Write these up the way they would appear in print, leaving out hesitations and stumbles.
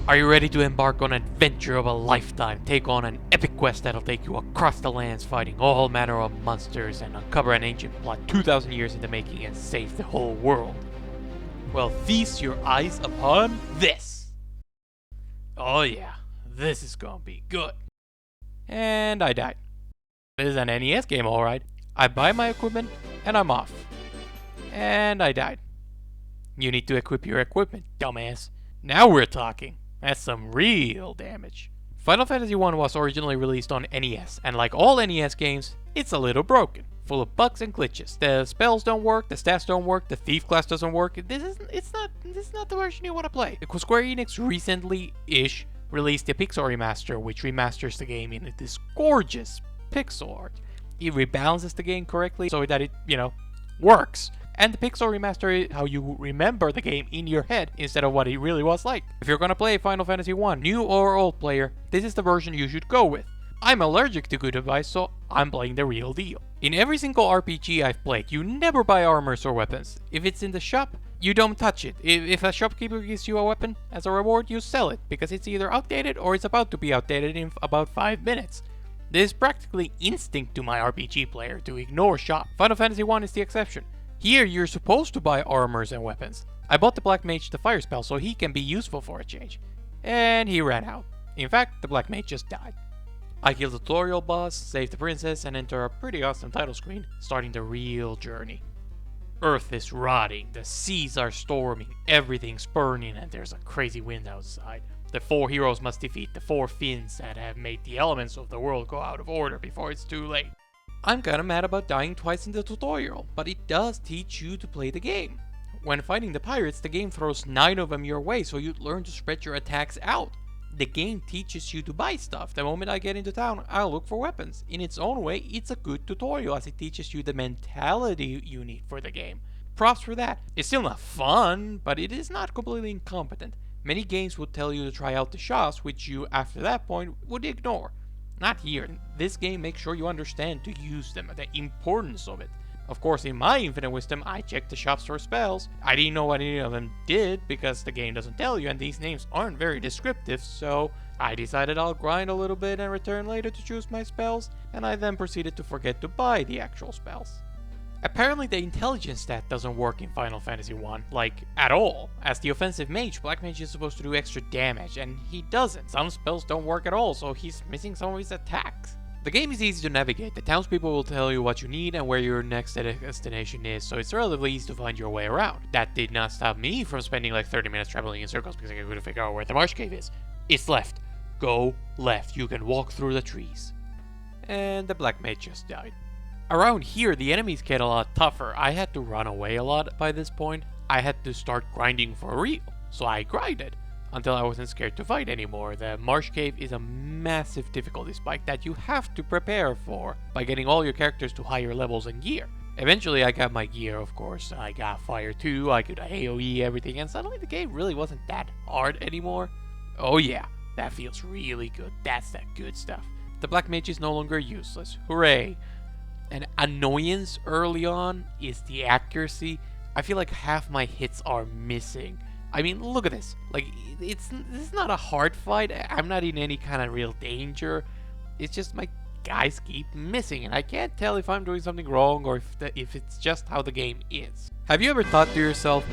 Are you ready to embark on an adventure of a lifetime? Take on an epic quest that'll take you across the lands fighting all manner of monsters and uncover an ancient plot 2,000 years in the making and save the whole world. Well, feast your eyes upon this! Oh yeah, this is gonna be good. And I died. This is an NES game, alright. I buy my equipment and I'm off. And I died. You need to equip your equipment, dumbass. Now we're talking. That's some real damage. Final Fantasy I was originally released on NES, and like all NES games, it's a little broken. Full of bugs and glitches. The spells don't work, the stats don't work, the thief class doesn't work. This is not the version you want to play. Because Square Enix recently-ish released the Pixel Remaster, which remasters the game in this gorgeous pixel art. It rebalances the game correctly so that it, works. And the Pixel Remaster is how you remember the game in your head instead of what it really was like. If you're gonna play Final Fantasy I, new or old player, this is the version you should go with. I'm allergic to good advice, so I'm playing the real deal. In every single RPG I've played, you never buy armors or weapons. If it's in the shop, you don't touch it. If a shopkeeper gives you a weapon as a reward, you sell it, because it's either outdated or it's about to be outdated in about 5 minutes. This is practically instinct to my RPG player to ignore shop. Final Fantasy I is the exception. Here, you're supposed to buy armors and weapons. I bought the Black Mage the fire spell so he can be useful for a change. And he ran out. In fact, the Black Mage just died. I killed the tutorial boss, saved the princess, and enter a pretty awesome title screen, starting the real journey. Earth is rotting, the seas are storming, everything's burning, and there's a crazy wind outside. The 4 heroes must defeat the 4 fiends that have made the elements of the world go out of order before it's too late. I'm kinda mad about dying twice in the tutorial, but it does teach you to play the game. When fighting the pirates, the game throws 9 of them your way, so you learn to spread your attacks out. The game teaches you to buy stuff. The moment I get into town, I'll look for weapons. In its own way, it's a good tutorial as it teaches you the mentality you need for the game. Props for that. It's still not fun, but it is not completely incompetent. Many games would tell you to try out the shops, which you, after that point, would ignore. Not here. This game makes sure you understand to use them, the importance of it. Of course, in my infinite wisdom, I checked the shops for spells. I didn't know what any of them did because the game doesn't tell you and these names aren't very descriptive, so I decided I'll grind a little bit and return later to choose my spells, and I then proceeded to forget to buy the actual spells. Apparently the intelligence stat doesn't work in Final Fantasy I, like, at all. As the offensive mage, Black Mage is supposed to do extra damage, and he doesn't. Some spells don't work at all, so he's missing some of his attacks. The game is easy to navigate. The townspeople will tell you what you need and where your next destination is, so it's relatively easy to find your way around. That did not stop me from spending like 30 minutes traveling in circles because I couldn't figure out where the marsh cave is. It's left. Go left. You can walk through the trees. And the Black Mage just died. Around here, the enemies get a lot tougher. I had to run away a lot by this point. I had to start grinding for real. So I grinded until I wasn't scared to fight anymore. The Marsh Cave is a massive difficulty spike that you have to prepare for by getting all your characters to higher levels and gear. Eventually I got my gear, of course. I got Fire 2, I could AoE everything, and suddenly the game really wasn't that hard anymore. Oh yeah, that feels really good. That's that good stuff. The Black Mage is no longer useless. Hooray! An annoyance early on is the accuracy. I feel like half my hits are missing. I mean, look at this. Like, this is not a hard fight. I'm not in any kind of real danger. It's just my guys keep missing, and I can't tell if I'm doing something wrong or if it's just how the game is. Have you ever thought to yourself,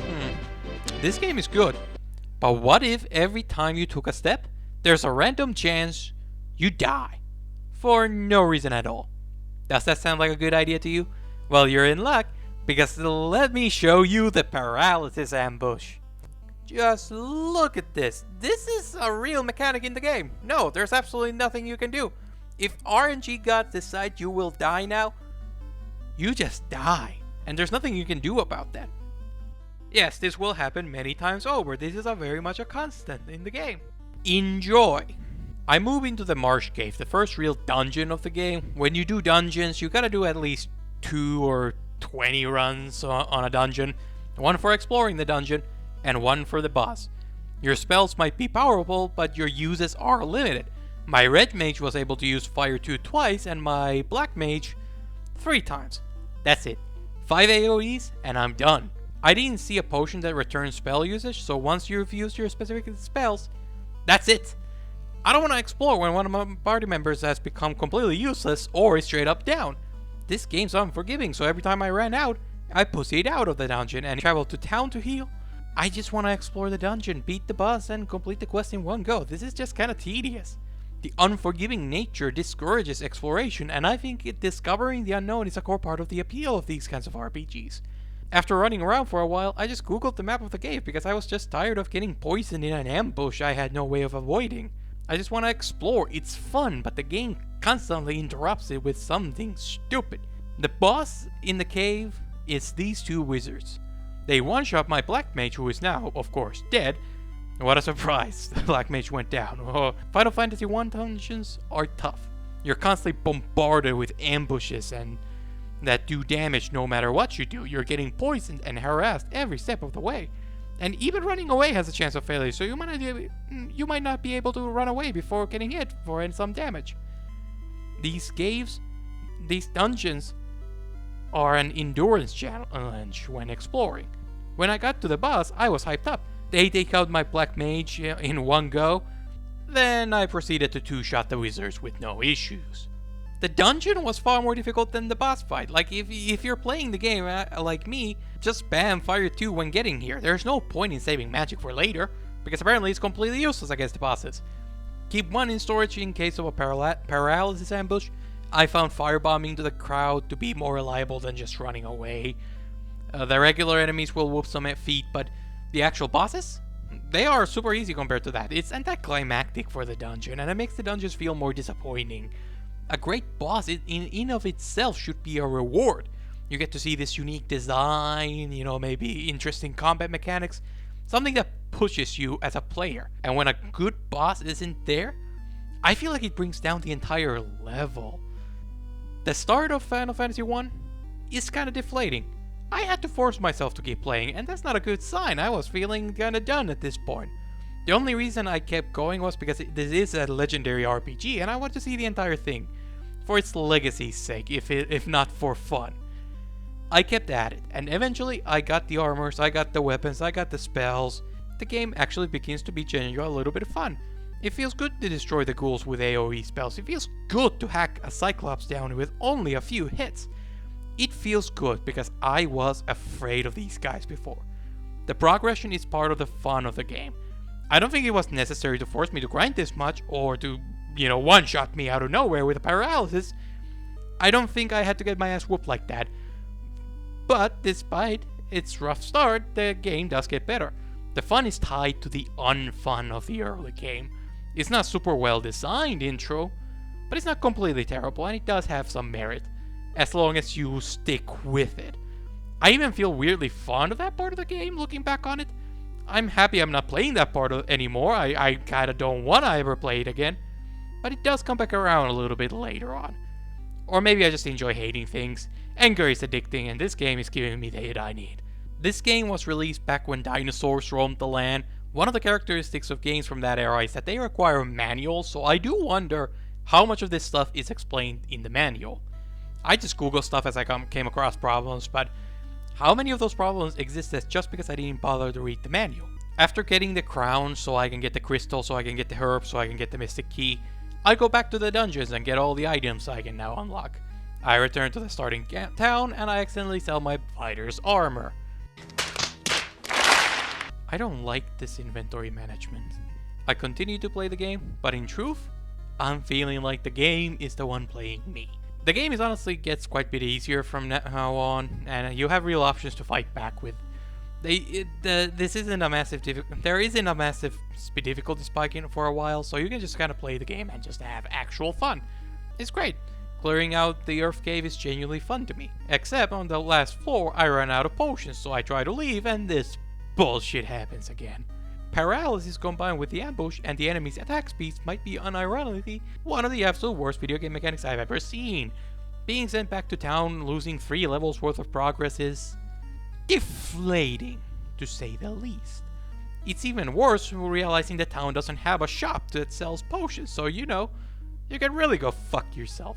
this game is good, but what if every time you took a step, there's a random chance you die? For no reason at all. Does that sound like a good idea to you? Well, you're in luck, because let me show you the paralysis ambush. Just look at this. This is a real mechanic in the game. No, there's absolutely nothing you can do. If RNG gods decide you will die now, you just die. And there's nothing you can do about that. Yes, this will happen many times over. This is very much a constant in the game. Enjoy. I move into the Marsh Cave, the first real dungeon of the game. When you do dungeons, you gotta do at least 2 or 20 runs on a dungeon. One for exploring the dungeon, and one for the boss. Your spells might be powerful, but your uses are limited. My Red Mage was able to use Fire 2 twice, and my Black Mage 3 times. That's it. 5 AoEs, and I'm done. I didn't see a potion that returns spell usage, so once you've used your specific spells, That's it. I don't want to explore when one of my party members has become completely useless or is straight up down. This game's unforgiving, so every time I ran out, I pussied out of the dungeon and traveled to town to heal. I just want to explore the dungeon, beat the boss, and complete the quest in one go. This is just kind of tedious. The unforgiving nature discourages exploration, and I think discovering the unknown is a core part of the appeal of these kinds of RPGs. After running around for a while, I just googled the map of the cave because I was just tired of getting poisoned in an ambush I had no way of avoiding. I just want to explore, it's fun, but the game constantly interrupts it with something stupid. The boss in the cave is these two wizards. They one-shot my black mage, who is now, of course, dead. What a surprise, the black mage went down. Oh, Final Fantasy I dungeons are tough. You're constantly bombarded with ambushes and that do damage no matter what you do. You're getting poisoned and harassed every step of the way. And even running away has a chance of failure, so you might not be able to run away before getting hit for some damage. These caves, these dungeons, are an endurance challenge when exploring. When I got to the boss, I was hyped up. They take out my black mage in one go. Then I proceeded to two-shot the wizards with no issues. The dungeon was far more difficult than the boss fight. Like, if you're playing the game like me, just spam fire 2 when getting here. There's no point in saving magic for later, because apparently it's completely useless against the bosses. Keep 1 in storage in case of a paralysis ambush. I found firebombing to the crowd to be more reliable than just running away. The regular enemies will whoop some feet, but the actual bosses? They are super easy compared to that. It's anticlimactic for the dungeon, and it makes the dungeons feel more disappointing. A great boss in of itself should be a reward. You get to see this unique design, maybe interesting combat mechanics, something that pushes you as a player. And when a good boss isn't there, I feel like it brings down the entire level. The start of Final Fantasy I is kind of deflating. I had to force myself to keep playing, and that's not a good sign. I was feeling kind of done at this point. The only reason I kept going was because this is a legendary RPG, and I want to see the entire thing, for its legacy's sake, if not for fun. I kept at it, and eventually I got the armors, I got the weapons, I got the spells. The game actually begins to be genuinely a little bit of fun. It feels good to destroy the ghouls with AoE spells. It feels good to hack a Cyclops down with only a few hits. It feels good because I was afraid of these guys before. The progression is part of the fun of the game. I don't think it was necessary to force me to grind this much or to, one-shot me out of nowhere with a paralysis. I don't think I had to get my ass whooped like that. But despite its rough start, the game does get better. The fun is tied to the unfun of the early game. It's not super well designed intro, but it's not completely terrible, and it does have some merit, as long as you stick with it. I even feel weirdly fond of that part of the game looking back on it. I'm happy I'm not playing that part anymore. I kinda don't wanna ever play it again, but it does come back around a little bit later on. Or maybe I just enjoy hating things. Anger is addicting, and this game is giving me the hit I need. This game was released back when dinosaurs roamed the land. One of the characteristics of games from that era is that they require manuals, so I do wonder how much of this stuff is explained in the manual. I just Google stuff as I came across problems, but how many of those problems existed just because I didn't bother to read the manual? After getting the crown so I can get the crystal, so I can get the herb, so I can get the mystic key, I go back to the dungeons and get all the items I can now unlock. I return to the starting town and I accidentally sell my fighter's armor. I don't like this inventory management. I continue to play the game, but in truth, I'm feeling like the game is the one playing me. The game is honestly gets quite a bit easier from now on, and you have real options to fight back with. This isn't a massive there isn't a massive difficulty spike in for a while, so you can just kind of play the game and just have actual fun. It's great. Clearing out the Earth Cave is genuinely fun to me. Except on the last floor, I ran out of potions, so I try to leave, and this bullshit happens again. Paralysis combined with the ambush and the enemy's attack speeds might be unironically one of the absolute worst video game mechanics I've ever seen. Being sent back to town, losing 3 levels worth of progress is deflating, to say the least. It's even worse when realizing the town doesn't have a shop that sells potions, so you can really go fuck yourself.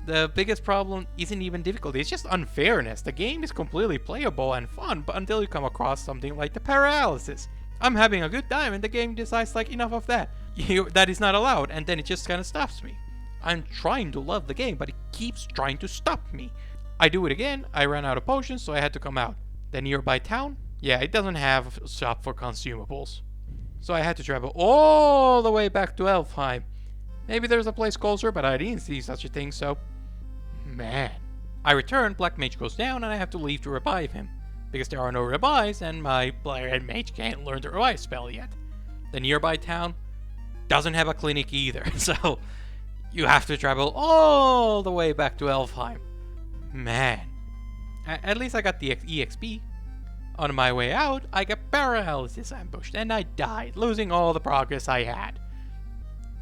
The biggest problem isn't even difficulty, it's just unfairness. The game is completely playable and fun, but until you come across something like the paralysis. I'm having a good time and the game decides like enough of that. That is not allowed, and then it just kind of stops me. I'm trying to love the game, but it keeps trying to stop me. I do it again, I ran out of potions, so I had to come out. The nearby town? Yeah, it doesn't have a shop for consumables. So I had to travel all the way back to Elfheim. Maybe there's a place closer, but I didn't see such a thing, so... Man. I return, Black Mage goes down, and I have to leave to revive him. Because there are no revives, and my Red Mage can't learn the revive spell yet. The nearby town doesn't have a clinic either, so... You have to travel all the way back to Elfheim. Man. At least I got the EXP. On my way out, I got paralysis ambushed, and I died, losing all the progress I had.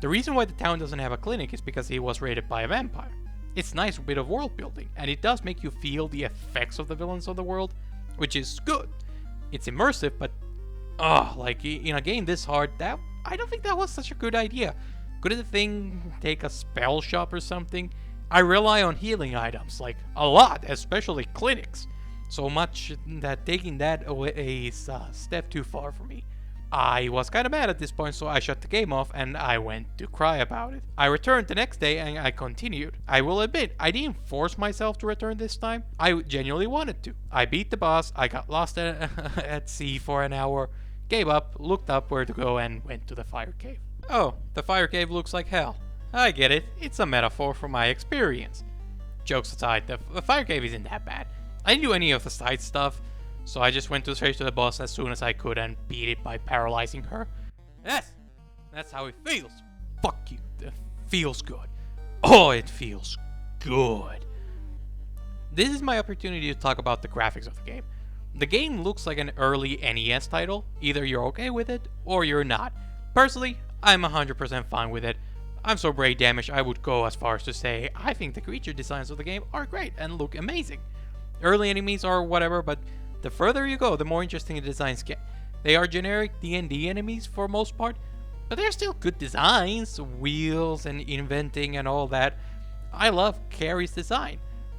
The reason why the town doesn't have a clinic is because it was raided by a vampire. It's a nice bit of world building, and it does make you feel the effects of the villains of the world, which is good. It's immersive, but like in a game this hard, I don't think that was such a good idea. Couldn't the thing take a spell shop or something? I rely on healing items, like a lot, especially clinics. So much that taking that away is a step too far for me. I was kinda mad at this point, so I shut the game off and I went to cry about it. I returned the next day and I continued. I will admit, I didn't force myself to return this time. I genuinely wanted to. I beat the boss, I got lost at sea for an hour, gave up, looked up where to go, and went to the fire cave. Oh, the fire cave looks like hell. I get it, it's a metaphor for my experience. Jokes aside, the fire cave isn't that bad. I didn't do any of the side stuff, so I just went straight to the boss as soon as I could and beat it by paralyzing her. Yes, that's how it feels. Fuck you, it feels good. Oh, it feels good. This is my opportunity to talk about the graphics of the game. The game looks like an early NES title. Either you're okay with it, or you're not. Personally, I'm 100% fine with it. I'm so brain damaged I would go as far as to say I think the creature designs of the game are great and look amazing. Early enemies are whatever, but the further you go, the more interesting the designs get. They are generic D&D enemies for most part, but they're still good designs, wheels and inventing and all that. I love Carrie's design.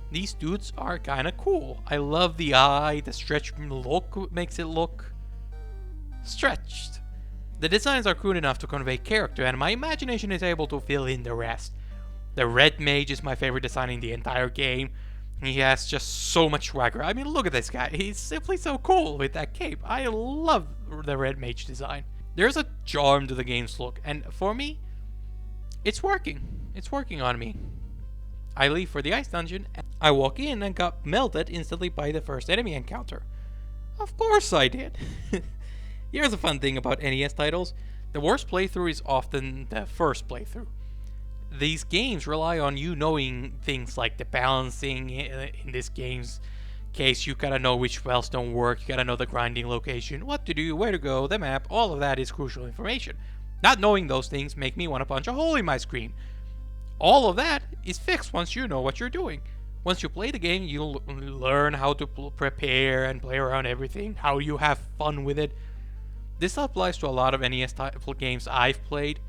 These dudes are kinda cool. I love the eye, the stretch look makes it look stretched. The designs are cool enough to convey character, and my imagination is able to fill in the rest. The Red Mage is my favorite design in the entire game. He has just so much swagger. I mean, look at this guy. He's simply so cool with that cape. I love the Red Mage design. There's a charm to the game's look, and for me, it's working. It's working on me. I leave for the ice dungeon, and I walk in and got melted instantly by the first enemy encounter. Of course I did. Here's a fun thing about NES titles. The worst playthrough is often the first playthrough. These games rely on you knowing things like the balancing. In this game's case, you gotta know which spells don't work, you gotta know the grinding location, what to do, where to go, the map, all of that is crucial information. Not knowing those things make me want to punch a hole in my screen. All of that is fixed once you know what you're doing. Once you play the game, you'll learn how to prepare and play around everything, how you have fun with it. This applies to a lot of NES games I've played,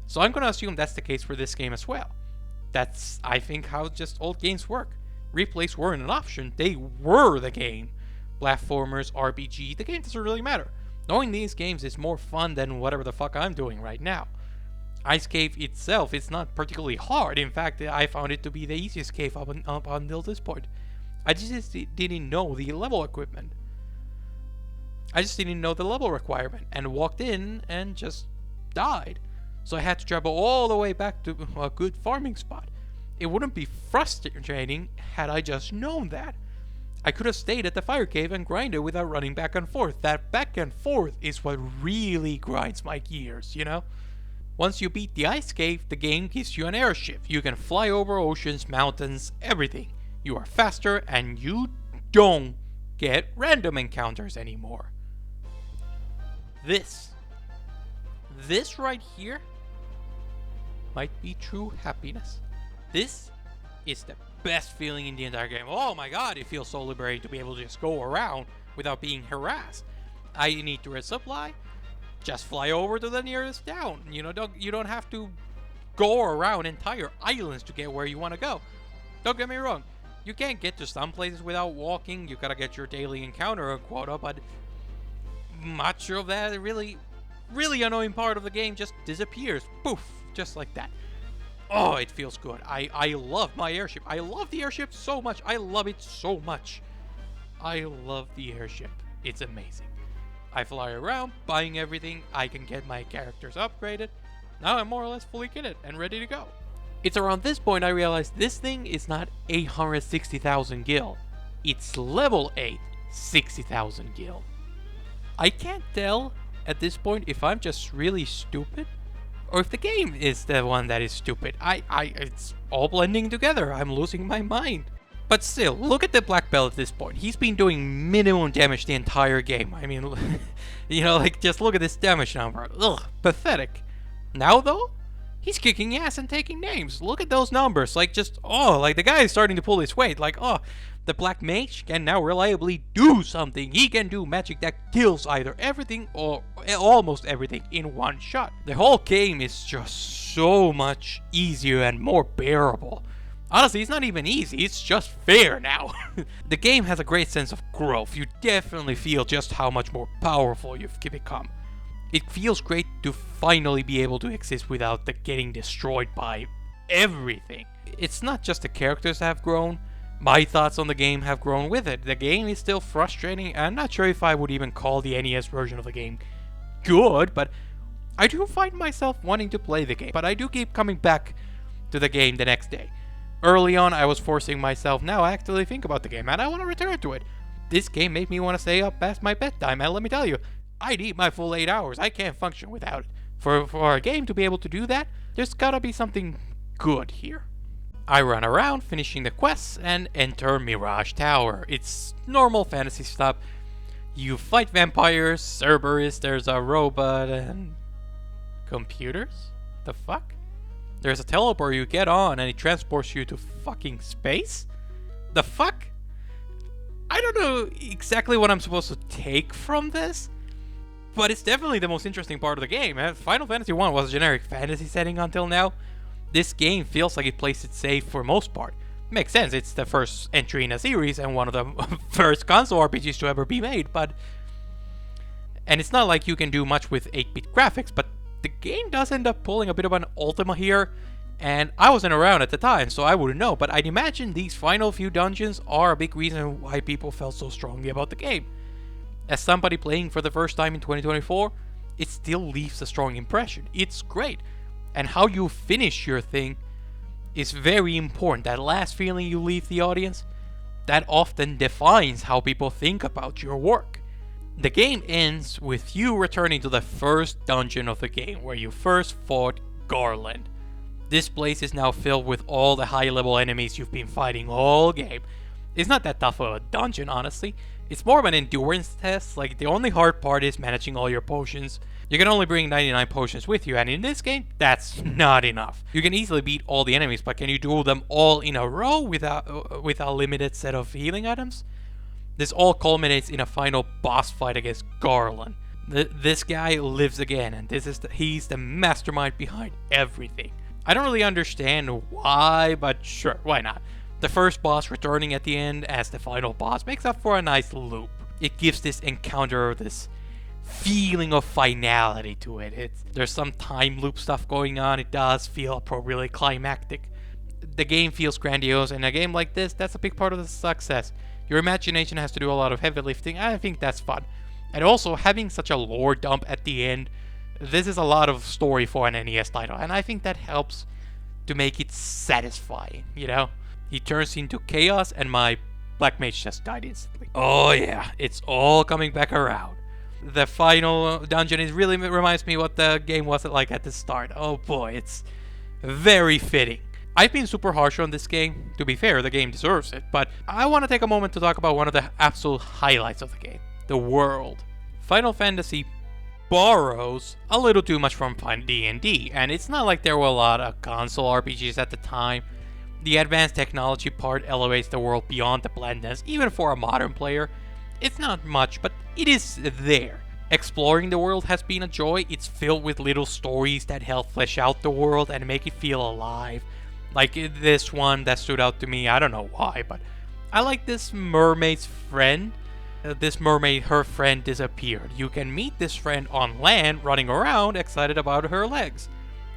so I'm gonna assume that's the case for this game as well. That's, I think, how just old games work. Replays weren't an option, they were the game. Platformers, RPG, the game doesn't really matter. Knowing these games is more fun than whatever the fuck I'm doing right now. Ice Cave itself is not particularly hard. In fact, I found it to be the easiest cave up until this point. I just didn't know the level equipment. I just didn't know the level requirement and walked in and just died. So I had to travel all the way back to a good farming spot. It wouldn't be frustrating had I just known that. I could have stayed at the fire cave and grinded without running back and forth. That back and forth is what really grinds my gears, you know? Once you beat the ice cave, the game gives you an airship. You can fly over oceans, mountains, everything. You are faster and you don't get random encounters anymore. This right here might be true happiness. This is the best feeling in the entire game. Oh my god, it feels so liberating to be able to just go around without being harassed. I need to resupply, just fly over to the nearest town. You know, you don't have to go around entire islands to get where you want to go. Don't get me wrong, you can't get to some places without walking. You gotta get your daily encounter quota, but much of that really annoying part of the game just disappears. Poof, just like that. Oh, it feels good. I love my airship. I love the airship so much. I love it so much. I love the airship. It's amazing. I fly around, buying everything. I can get my characters upgraded. Now I'm more or less fully kitted and ready to go. It's around this point I realized this thing is not 860,000 gil. It's level 8, 60,000 gil. I can't tell at this point if I'm just really stupid or if the game is the one that is stupid. It's all blending together. I'm losing my mind. But still, look at the black belt at this point. He's been doing minimum damage the entire game. I mean, you know, like, just look at this damage number. Ugh, pathetic. Now, though, he's kicking ass and taking names. Look at those numbers. Like, just, oh, like, the guy is starting to pull his weight. Like, oh, the black mage can now reliably do something. He can do magic that kills either everything or almost everything in one shot. The whole game is just so much easier and more bearable. Honestly, it's not even easy, it's just fair now. The game has a great sense of growth. You definitely feel just how much more powerful you've become. It feels great to finally be able to exist without getting destroyed by everything. It's not just the characters that have grown. My thoughts on the game have grown with it. The game is still frustrating. I'm not sure if I would even call the NES version of the game good, but I do find myself wanting to play the game. But I do keep coming back to the game the next day. Early on, I was forcing myself now to actually think about the game, and I want to return to it. This game made me want to stay up past my bedtime, and let me tell you, I need my full 8 hours. I can't function without it. For a game to be able to do that, there's gotta be something good here. I run around, finishing the quests, and enter Mirage Tower. It's normal fantasy stuff. You fight vampires, Cerberus, there's a robot, and computers? The fuck? There's a teleport you get on and it transports you to fucking space? The fuck? I don't know exactly what I'm supposed to take from this, but it's definitely the most interesting part of the game. Final Fantasy 1 was a generic fantasy setting until now. This game feels like it plays it safe for most part. Makes sense, it's the first entry in a series and one of the first console RPGs to ever be made, and it's not like you can do much with 8-bit graphics, but the game does end up pulling a bit of an Ultima here, and I wasn't around at the time, so I wouldn't know, but I'd imagine these final few dungeons are a big reason why people felt so strongly about the game. As somebody playing for the first time in 2024, it still leaves a strong impression. It's great, and how you finish your thing is very important. That last feeling you leave the audience, that often defines how people think about your work. The game ends with you returning to the first dungeon of the game, where you first fought Garland. This place is now filled with all the high-level enemies you've been fighting all game. It's not that tough of a dungeon, honestly. It's more of an endurance test. Like, the only hard part is managing all your potions. You can only bring 99 potions with you, and in this game, that's not enough. You can easily beat all the enemies, but can you do them all in a row with a limited set of healing items? This all culminates in a final boss fight against Garland. This guy lives again, and he's the mastermind behind everything. I don't really understand why, but sure, why not? The first boss returning at the end as the final boss makes up for a nice loop. It gives this encounter this feeling of finality to it. There's some time loop stuff going on. It does feel appropriately climactic. The game feels grandiose, and a game like this, that's a big part of the success. Your imagination has to do a lot of heavy lifting. I think that's fun. And also, having such a lore dump at the end, this is a lot of story for an NES title, and I think that helps to make it satisfying, you know? He turns into chaos, and my black mage just died instantly. Oh yeah, it's all coming back around. The final dungeon really reminds me what the game was like at the start. Oh boy, it's very fitting. I've been super harsh on this game. To be fair, the game deserves it, but I want to take a moment to talk about one of the absolute highlights of the game, the world. Final Fantasy borrows a little too much from D&D, and it's not like there were a lot of console RPGs at the time. The advanced technology part elevates the world beyond the blandness, even for a modern player. It's not much, but it is there. Exploring the world has been a joy. It's filled with little stories that help flesh out the world and make it feel alive. Like this one that stood out to me, I don't know why, but I like this mermaid's friend. this mermaid, her friend, disappeared. You can meet this friend on land, running around, excited about her legs.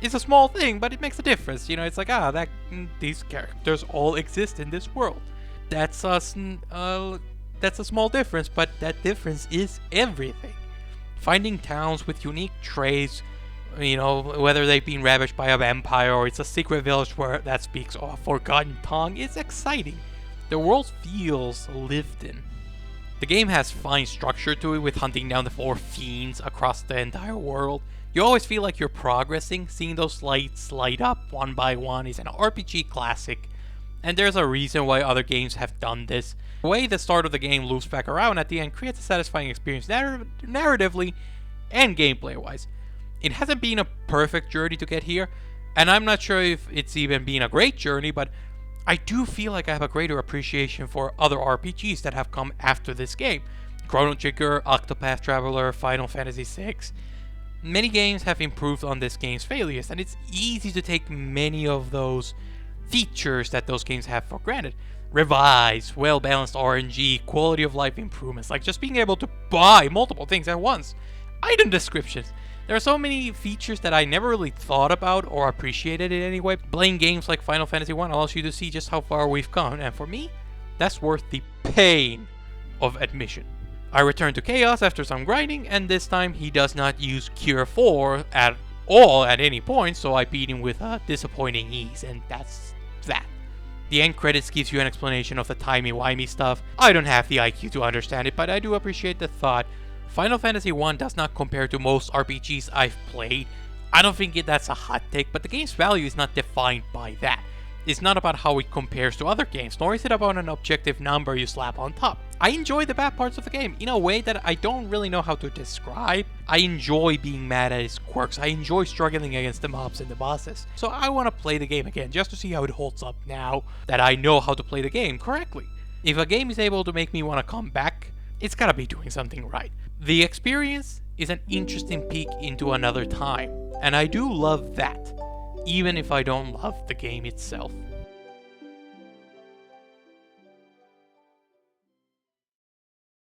It's a small thing, but it makes a difference. You know, it's like, these characters all exist in this world. That's a small difference, but that difference is everything. Finding towns with unique traits, you know, whether they've been ravaged by a vampire or it's a secret village that speaks a forgotten tongue, is exciting. The world feels lived in. The game has fine structure to it, with hunting down the 4 fiends across the entire world. You always feel like you're progressing. Seeing those lights light up one by one is an RPG classic, and there's a reason why other games have done this. The way the start of the game loops back around at the end creates a satisfying experience narratively and gameplay-wise. It hasn't been a perfect journey to get here, and I'm not sure if it's even been a great journey, but I do feel like I have a greater appreciation for other RPGs that have come after this game. Chrono Trigger, Octopath Traveler, Final Fantasy VI. Many games have improved on this game's failures, and it's easy to take many of those features that those games have for granted. Revised, well-balanced RNG, quality of life improvements, like just being able to buy multiple things at once. Item descriptions. There are so many features that I never really thought about or appreciated in any way. Playing games like Final Fantasy 1 allows you to see just how far we've come, and for me, that's worth the pain of admission. I return to Chaos after some grinding, and this time he does not use Cure 4 at all at any point, so I beat him with a disappointing ease, and that's that. The end credits gives you an explanation of the timey-wimey stuff. I don't have the IQ to understand it, but I do appreciate the thought. Final Fantasy 1 does not compare to most RPGs I've played. I don't think that's a hot take, but the game's value is not defined by that. It's not about how it compares to other games, nor is it about an objective number you slap on top. I enjoy the bad parts of the game in a way that I don't really know how to describe. I enjoy being mad at its quirks. I enjoy struggling against the mobs and the bosses. So I want to play the game again just to see how it holds up now that I know how to play the game correctly. If a game is able to make me want to come back, it's gotta be doing something right. The experience is an interesting peek into another time, and I do love that, even if I don't love the game itself.